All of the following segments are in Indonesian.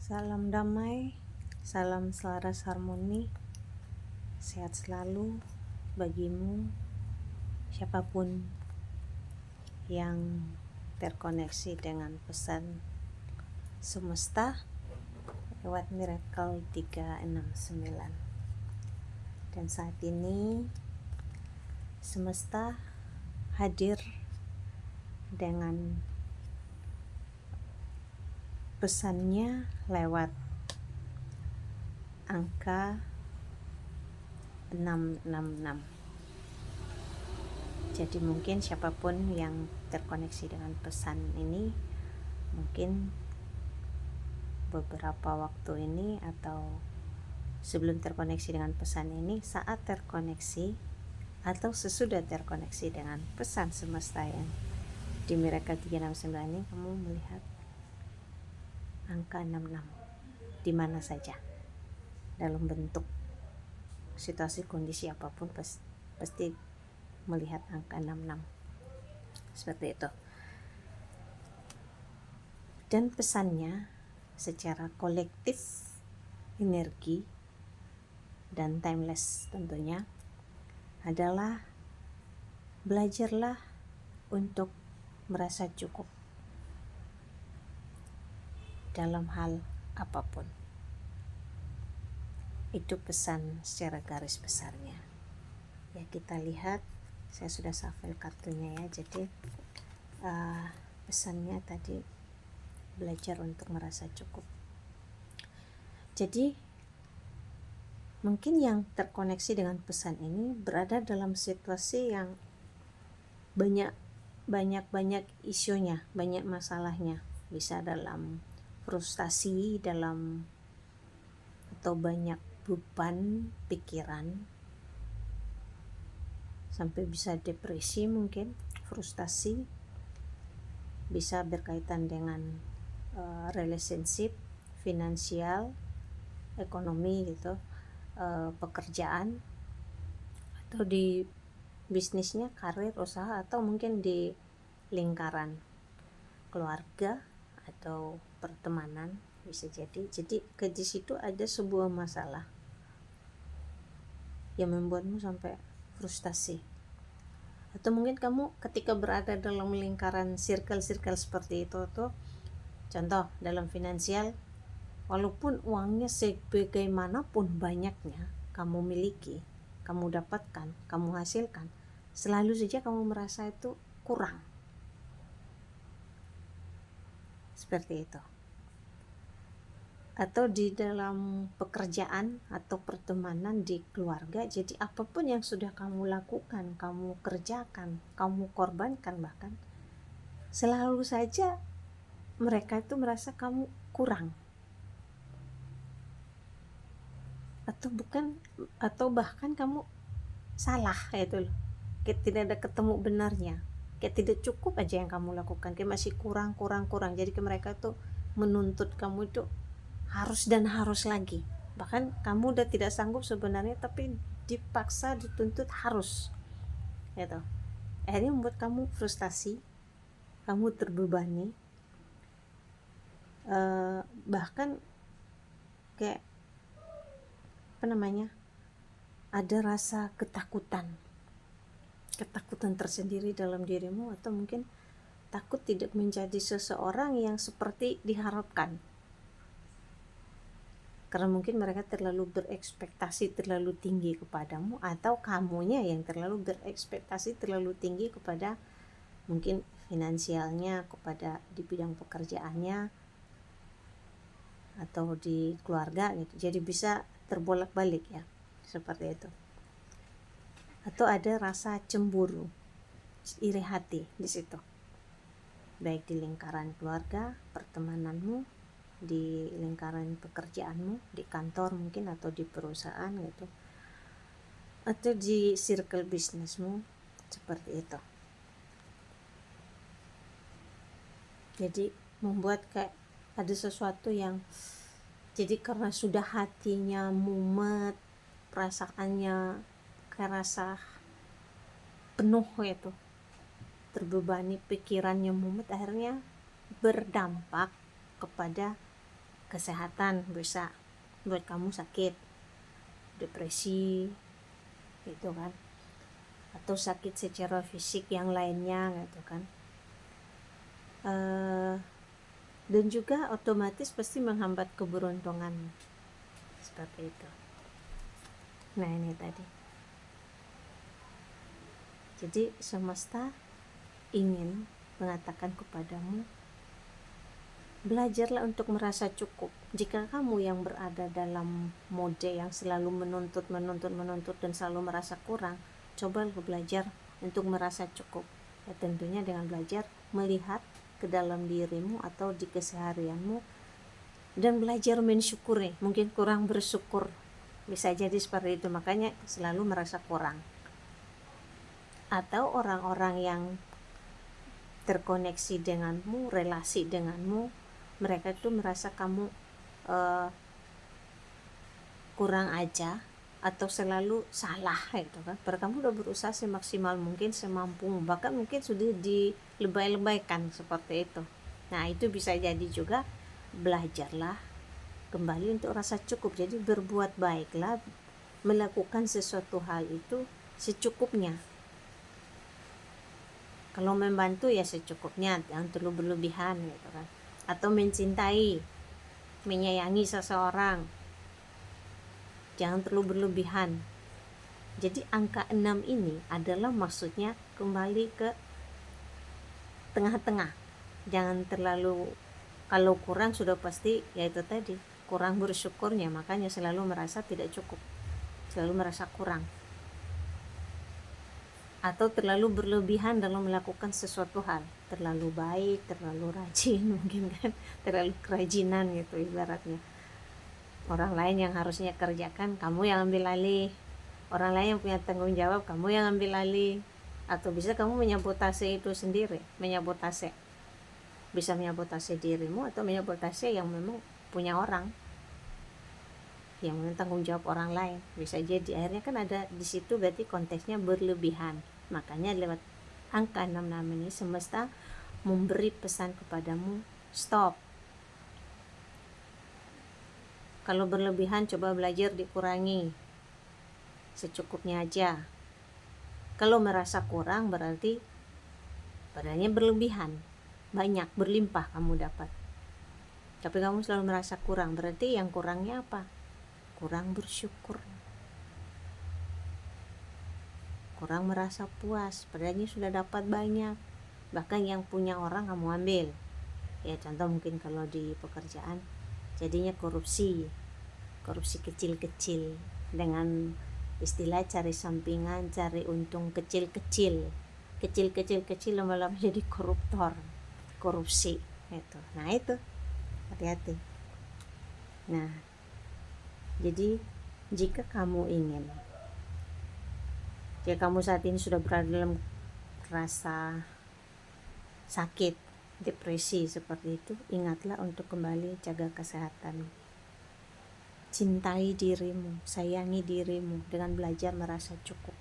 Salam damai, salam selaras harmoni, sehat selalu bagimu, siapapun yang terkoneksi dengan pesan semesta lewat Miracle 369. Dan saat ini semesta hadir dengan pesannya lewat angka 666. Jadi mungkin siapapun yang terkoneksi dengan pesan ini, mungkin beberapa waktu ini atau sebelum terkoneksi dengan pesan ini, saat terkoneksi atau sesudah terkoneksi dengan pesan semesta yang di Miracle 369 ini, kamu melihat angka 66 di mana saja dalam bentuk situasi kondisi apapun, pasti melihat angka 66 seperti itu. Dan pesannya secara kolektif energi dan timeless tentunya adalah belajarlah untuk merasa cukup dalam hal apapun. Itu pesan secara garis besarnya. Ya, kita lihat, saya sudah shuffle kartunya ya. Jadi pesannya tadi belajar untuk merasa cukup. Jadi mungkin yang terkoneksi dengan pesan ini berada dalam situasi yang banyak isunya, banyak masalahnya, bisa dalam frustasi, atau banyak beban pikiran sampai bisa depresi, mungkin frustasi, bisa berkaitan dengan relationship, finansial, ekonomi gitu, pekerjaan, atau di bisnisnya, karir, usaha, atau mungkin di lingkaran keluarga atau pertemanan, bisa jadi di situ ada sebuah masalah yang membuatmu sampai frustasi. Atau mungkin kamu ketika berada dalam lingkaran circle seperti itu tuh, contoh dalam finansial, walaupun uangnya sebagaimanapun banyaknya kamu miliki, kamu dapatkan, kamu hasilkan, selalu saja kamu merasa itu kurang. Seperti itu. Atau di dalam pekerjaan atau pertemanan, di keluarga, jadi apapun yang sudah kamu lakukan, kamu kerjakan, kamu korbankan, bahkan selalu saja mereka itu merasa kamu kurang, atau bahkan kamu salah, itu loh, kayak tidak ada ketemu benarnya, kayak tidak cukup aja yang kamu lakukan, kayak masih kurang. Jadi ke mereka tuh menuntut kamu itu harus dan harus lagi, bahkan kamu udah tidak sanggup sebenarnya, tapi dipaksa, dituntut harus gitu. Akhirnya membuat kamu frustasi, kamu terbebani, bahkan kayak ada rasa ketakutan tersendiri dalam dirimu, atau mungkin takut tidak menjadi seseorang yang seperti diharapkan, karena mungkin mereka terlalu berekspektasi terlalu tinggi kepadamu, atau kamunya yang terlalu berekspektasi terlalu tinggi kepada mungkin finansialnya, kepada di bidang pekerjaannya, atau di keluarga gitu. Jadi bisa terbolak-balik ya, seperti itu. Atau ada rasa cemburu, iri hati di situ, baik di lingkaran keluarga, pertemananmu, di lingkaran pekerjaanmu, di kantor mungkin, atau di perusahaan gitu, atau di circle bisnismu, seperti itu. Jadi membuat kayak ada sesuatu yang, jadi karena sudah hatinya mumet, perasaannya kayak rasa penuh itu, terbebani, pikirannya mumet, akhirnya berdampak kepada kesehatan, bisa buat kamu sakit depresi gitu kan, atau sakit secara fisik yang lainnya gitu kan. Dan juga otomatis pasti menghambat keberuntungan seperti itu. Nah ini tadi, jadi semesta ingin mengatakan kepadamu, belajarlah untuk merasa cukup. Jika kamu yang berada dalam mode yang selalu menuntut dan selalu merasa kurang, coba belajar untuk merasa cukup. Ya, tentunya dengan belajar melihat ke dalam dirimu atau di keseharianmu dan belajar mensyukuri. Mungkin kurang bersyukur, bisa jadi seperti itu, makanya selalu merasa kurang. Atau orang-orang yang terkoneksi denganmu, relasi denganmu, mereka itu merasa kamu kurang aja atau selalu salah gitu kan. Padahal kamu udah berusaha semaksimal mungkin, semampu, bahkan mungkin sudah dilebay-lebaykan seperti itu. Nah itu bisa jadi juga, belajarlah kembali untuk rasa cukup. Jadi berbuat baiklah, melakukan sesuatu hal itu secukupnya. Kalau membantu ya secukupnya, jangan terlalu berlebihan gitu kan. Atau mencintai, menyayangi seseorang, jangan terlalu berlebihan. Jadi angka 6 ini adalah maksudnya kembali ke tengah-tengah. Jangan terlalu, kalau kurang sudah pasti ya itu tadi, kurang bersyukurnya, makanya selalu merasa tidak cukup, selalu merasa kurang. Atau terlalu berlebihan dalam melakukan sesuatu hal, terlalu baik, terlalu rajin mungkin kan, terlalu kerajinan gitu ibaratnya. Orang lain yang harusnya kerjakan, kamu yang ambil alih. Orang lain yang punya tanggung jawab, kamu yang ambil alih. Atau bisa kamu menyabotase itu sendiri, menyabotase. Bisa menyabotase dirimu atau menyabotase yang memang punya orang, yang memang tanggung jawab orang lain. Bisa jadi akhirnya kan ada di situ, berarti konteksnya berlebihan. Makanya lewat angka 66 ini semesta memberi pesan kepadamu, stop. Kalau berlebihan coba belajar dikurangi, secukupnya aja. Kalau merasa kurang berarti padanya berlebihan, banyak, berlimpah kamu dapat. Tapi kamu selalu merasa kurang, berarti yang kurangnya apa? Kurang bersyukur, kurang merasa puas, padanya sudah dapat banyak. Bahkan yang punya orang kamu ambil. Ya contoh mungkin kalau di pekerjaan jadinya korupsi kecil-kecil, dengan istilah cari sampingan, cari untung kecil-kecil, lama-lama jadi koruptor, korupsi itu. Nah itu hati-hati. Nah jadi jika kamu saat ini sudah berada dalam rasa sakit, depresi seperti itu, ingatlah untuk kembali jaga kesehatan. Cintai dirimu, sayangi dirimu dengan belajar merasa cukup.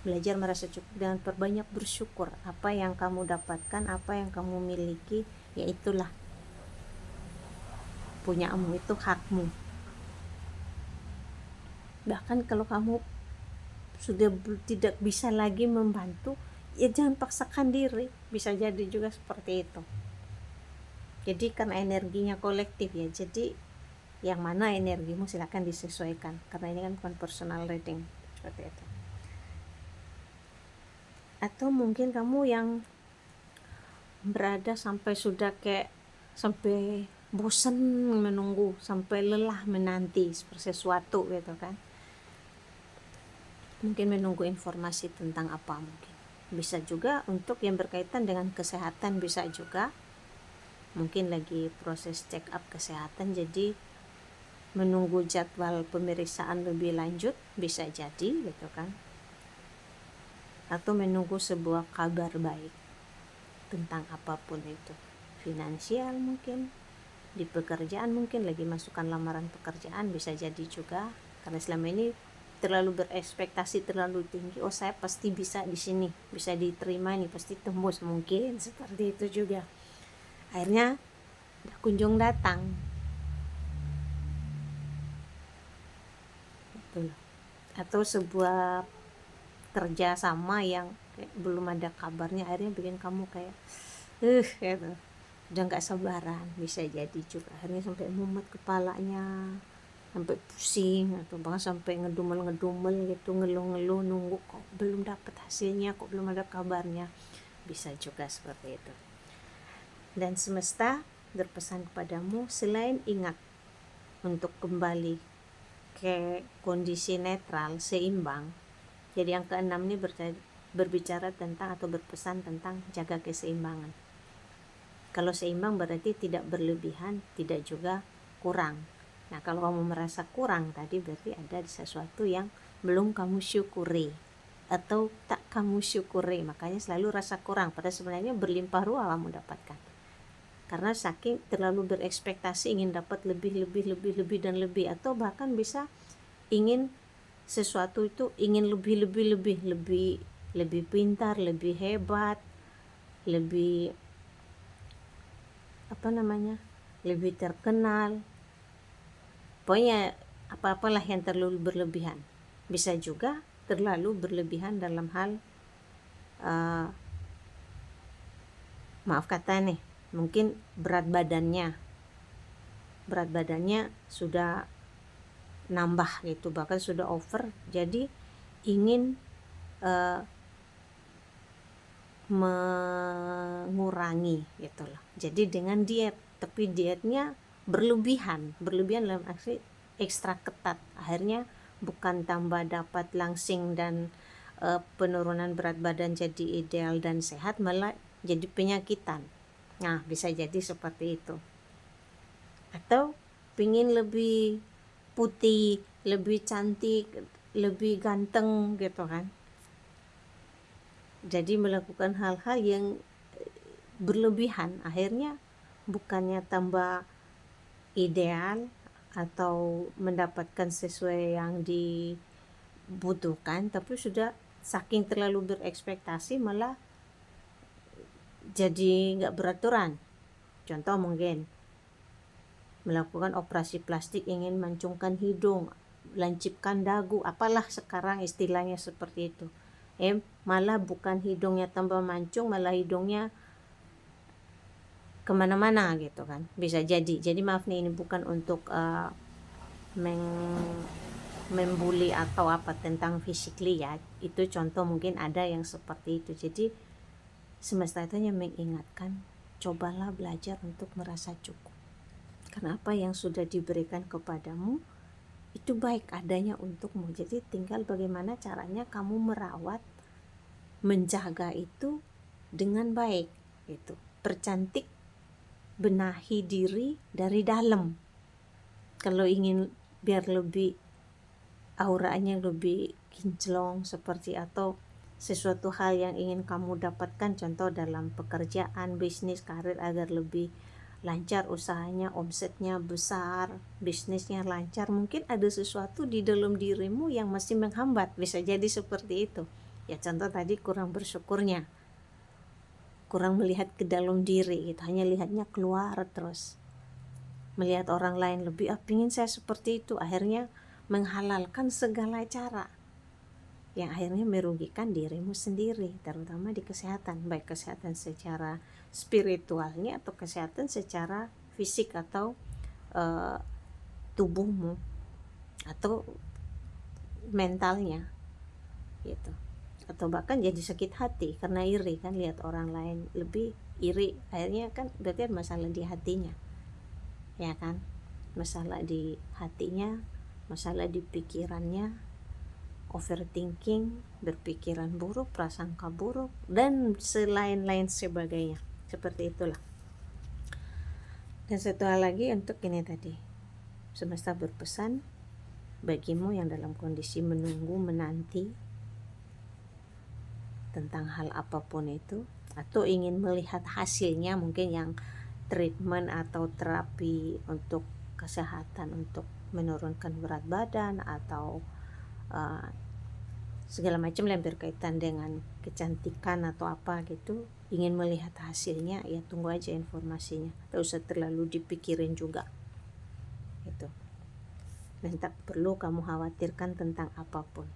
Belajar merasa cukup dengan perbanyak bersyukur. Apa yang kamu dapatkan, apa yang kamu miliki, ya itulah punyamu, itu hakmu. Bahkan kalau kamu sudah tidak bisa lagi membantu, ya jangan paksakan diri, bisa jadi juga seperti itu. Jadi karena energinya kolektif ya, jadi yang mana energimu silakan disesuaikan, karena ini kan bukan personal reading seperti itu. Atau mungkin kamu yang berada sampai bosan menunggu, sampai lelah menanti sesuatu gitu kan, mungkin menunggu informasi tentang apa, mungkin bisa juga untuk yang berkaitan dengan kesehatan, bisa juga mungkin lagi proses check up kesehatan, jadi menunggu jadwal pemeriksaan lebih lanjut, bisa jadi gitu kan. Atau menunggu sebuah kabar baik tentang apapun itu, finansial mungkin, di pekerjaan mungkin lagi masukkan lamaran pekerjaan, bisa jadi juga karena selama ini terlalu berekspektasi terlalu tinggi, oh saya pasti bisa di sini, bisa diterima nih, pasti tembus, mungkin seperti itu juga. Akhirnya kunjung datang. gitu loh, atau sebuah kerja sama yang kayak belum ada kabarnya akhirnya bikin kamu kayak gitu, udah nggak sabaran. Bisa jadi juga akhirnya sampai mumet kepalanya, sampai pusing, atau bahkan sampai ngedumel gitu, ngeluh-ngeluh nunggu kok belum dapat hasilnya, kok belum ada kabarnya. Bisa juga seperti itu. Dan semesta berpesan kepadamu selain ingat untuk kembali ke kondisi netral, seimbang. Jadi yang keenam ini berbicara tentang atau berpesan tentang jaga keseimbangan. Kalau seimbang berarti tidak berlebihan, tidak juga kurang. Nah, kalau kamu merasa kurang tadi berarti ada sesuatu yang belum kamu syukuri atau tak kamu syukuri, makanya selalu rasa kurang, padahal sebenarnya berlimpah ruah kamu dapatkan. Karena saking terlalu berekspektasi ingin dapat lebih dan lebih, atau bahkan bisa ingin sesuatu itu ingin lebih pintar, lebih hebat, lebih lebih terkenal, pokoknya apa-apalah yang terlalu berlebihan. Bisa juga terlalu berlebihan dalam hal maaf kata nih, mungkin berat badannya sudah nambah gitu, bahkan sudah over, jadi ingin mengurangi gitu loh. Jadi dengan diet, tapi dietnya berlebihan dalam arti ekstra ketat, akhirnya bukan tambah dapat langsing dan penurunan berat badan jadi ideal dan sehat, malah jadi penyakitan. Nah, bisa jadi seperti itu. Atau pingin lebih putih, lebih cantik, lebih ganteng gitu kan, jadi melakukan hal-hal yang berlebihan, akhirnya bukannya tambah ideal atau mendapatkan sesuai yang dibutuhkan, tapi sudah saking terlalu berekspektasi malah jadi nggak beraturan. Contoh mungkin melakukan operasi plastik, ingin mancungkan hidung, lancipkan dagu, apalah sekarang istilahnya seperti itu. Malah bukan hidungnya tambah mancung, malah hidungnya kemana-mana gitu kan, bisa jadi. Jadi maaf nih, ini bukan untuk membuli atau apa tentang physically ya, itu contoh mungkin ada yang seperti itu. Jadi semesta itu hanya mengingatkan, cobalah belajar untuk merasa cukup, karena apa yang sudah diberikan kepadamu itu baik adanya untukmu. Jadi tinggal bagaimana caranya kamu merawat, menjaga itu dengan baik gitu. Percantik, benahi diri dari dalam. Kalau ingin biar lebih auranya lebih kinclong seperti, atau sesuatu hal yang ingin kamu dapatkan, contoh dalam pekerjaan, bisnis, karir, agar lebih lancar usahanya, omsetnya besar, bisnisnya lancar, mungkin ada sesuatu di dalam dirimu yang masih menghambat. Bisa jadi seperti itu ya. Contoh tadi kurang bersyukurnya, kurang melihat ke dalam diri gitu, hanya lihatnya keluar terus, melihat orang lain lebih, pingin saya seperti itu, akhirnya menghalalkan segala cara yang akhirnya merugikan dirimu sendiri, terutama di kesehatan, baik kesehatan secara spiritualnya atau kesehatan secara fisik atau tubuhmu atau mentalnya gitu. Atau bahkan jadi sakit hati karena iri kan, lihat orang lain lebih, iri, akhirnya kan berarti ada masalah di hatinya ya kan, masalah di hatinya, masalah di pikirannya, overthinking, berpikiran buruk, prasangka buruk, dan selain-lain sebagainya. Seperti itulah. Dan satu hal lagi untuk ini tadi, semesta berpesan bagimu yang dalam kondisi menunggu, menanti tentang hal apapun itu, atau ingin melihat hasilnya, mungkin yang treatment atau terapi untuk kesehatan, untuk menurunkan berat badan atau segala macam yang berkaitan dengan kecantikan atau apa gitu, ingin melihat hasilnya, ya tunggu aja informasinya, tidak usah terlalu dipikirin juga gitu. dan tak perlu kamu khawatirkan tentang apapun.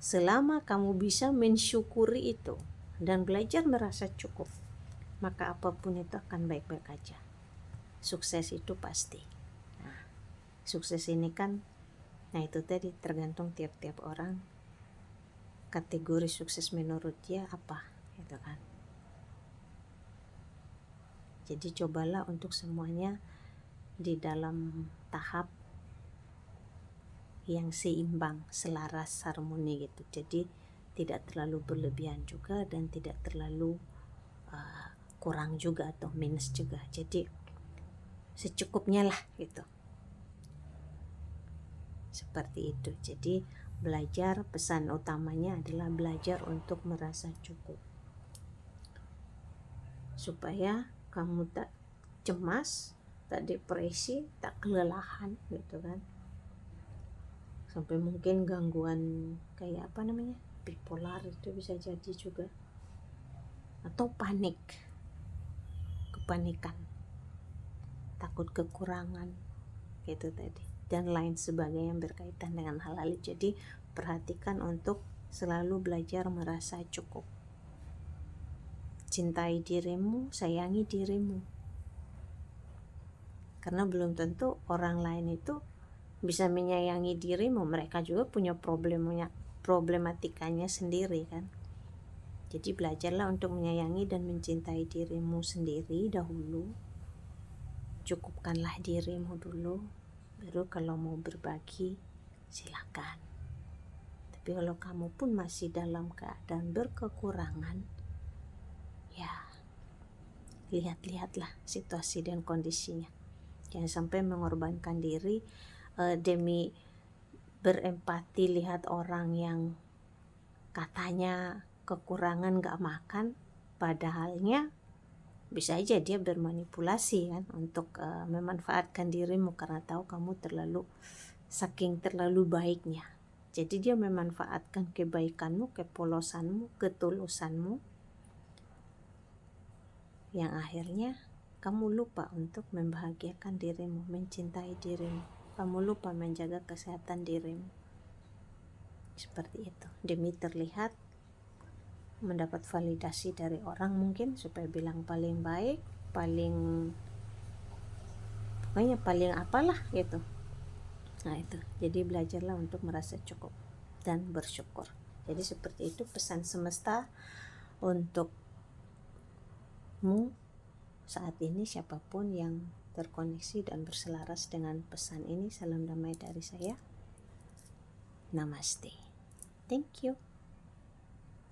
Selama kamu bisa mensyukuri itu dan belajar merasa cukup, maka apapun itu akan baik-baik aja. Sukses itu pasti. Nah, sukses ini kan, nah itu tadi tergantung tiap-tiap orang, kategori sukses menurut dia apa, gitu kan. Jadi cobalah untuk semuanya di dalam tahap yang seimbang, selaras, harmoni gitu. Jadi tidak terlalu berlebihan juga dan tidak terlalu kurang juga atau minus juga. Jadi secukupnya lah gitu. Seperti itu. Jadi belajar, pesan utamanya adalah belajar untuk merasa cukup. Supaya kamu tak cemas, tak depresi, tak kelelahan gitu kan. Sampai mungkin gangguan kayak apa namanya, bipolar itu bisa jadi juga, atau panik, kepanikan, takut kekurangan gitu tadi, dan lain sebagainya yang berkaitan dengan hal-hal. Jadi perhatikan untuk selalu belajar merasa cukup. Cintai dirimu, sayangi dirimu, karena belum tentu orang lain itu bisa menyayangi dirimu. Mereka juga punya problematikanya sendiri kan. Jadi belajarlah untuk menyayangi dan mencintai dirimu sendiri dahulu. Cukupkanlah dirimu dulu, baru kalau mau berbagi silakan. Tapi kalau kamu pun masih dalam keadaan berkekurangan, ya lihat-lihatlah situasi dan kondisinya. Jangan sampai mengorbankan diri demi berempati lihat orang yang katanya kekurangan gak makan, padahalnya bisa aja dia bermanipulasi kan untuk memanfaatkan dirimu karena tahu kamu saking terlalu baiknya. Jadi dia memanfaatkan kebaikanmu, kepolosanmu, ketulusanmu, yang akhirnya kamu lupa untuk membahagiakan dirimu, mencintai dirimu. Kamu lupa menjaga kesehatan dirimu. Seperti itu. Demi terlihat, mendapat validasi dari orang mungkin, supaya bilang paling baik, pokoknya paling apalah gitu. Nah itu. Jadi belajarlah untuk merasa cukup dan bersyukur. Jadi seperti itu pesan semesta untukmu saat ini, siapapun yang terkoneksi dan berselaras dengan pesan ini. Salam damai dari saya. Namaste. Thank you.